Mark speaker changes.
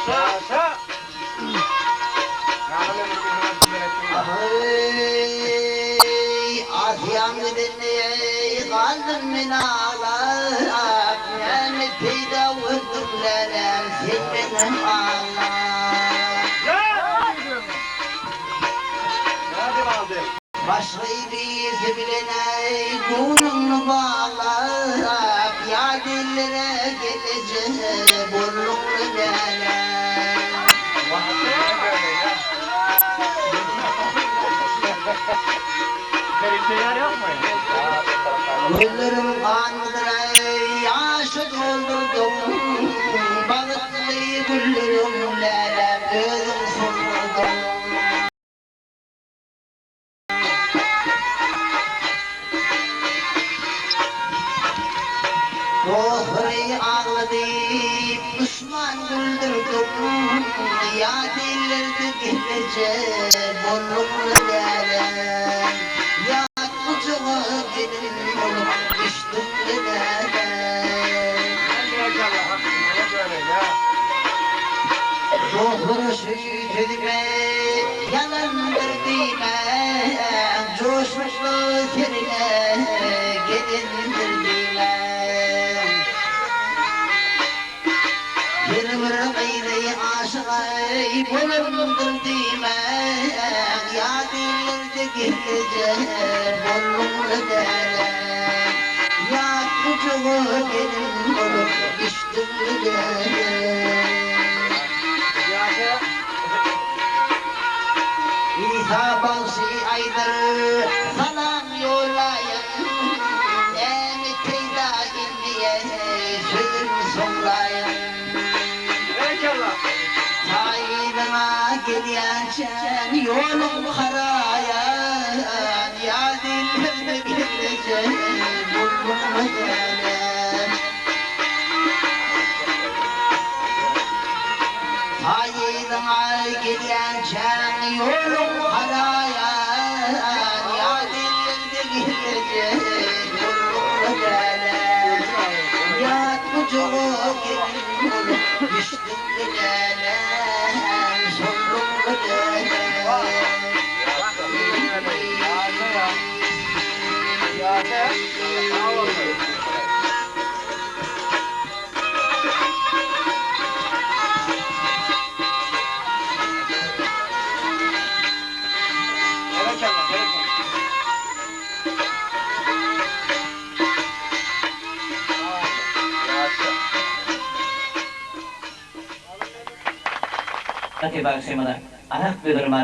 Speaker 1: Yaşa.
Speaker 2: Ahey, Asya'm dinleye kaldım min ağlar. Nemeti vurdum nerem silmedim ağlar. Başlayı bir bilene gururunu bağlar. Ya dillere gelecek burnumlu nerem. Güllerim kandır ey yaşı doldurdum. Balıklı güllerimlere gözüm soldurdum. Doğrayı ağladı düşman güldürdüm. Ya dillerde gelecek burnumlu nerem. Ya kucağı gelin olup düştüm nerem. Ruhunu şükrüme yalandırdığıma coşmuşlu terine gelindirdiğime Yürümür gayri aşığa bulundurduğıma Ya dillerde gelecek burnumlu derem Ya kucağı gelin olup düştüm nerem. İsa Balşi aydır salam yollayın Nemetiyle ilmiye sözüm sonlayın Sayılıma geliyeceksin yolum harayan Ya dillerde gelecek burnum derem Sayılıma geliyeceksin yolum harayan Ya dillerde gelecek burnum derem Ya kucağı gelin olup düştüm derem Sonum derem
Speaker 3: Ati baksimana anak bir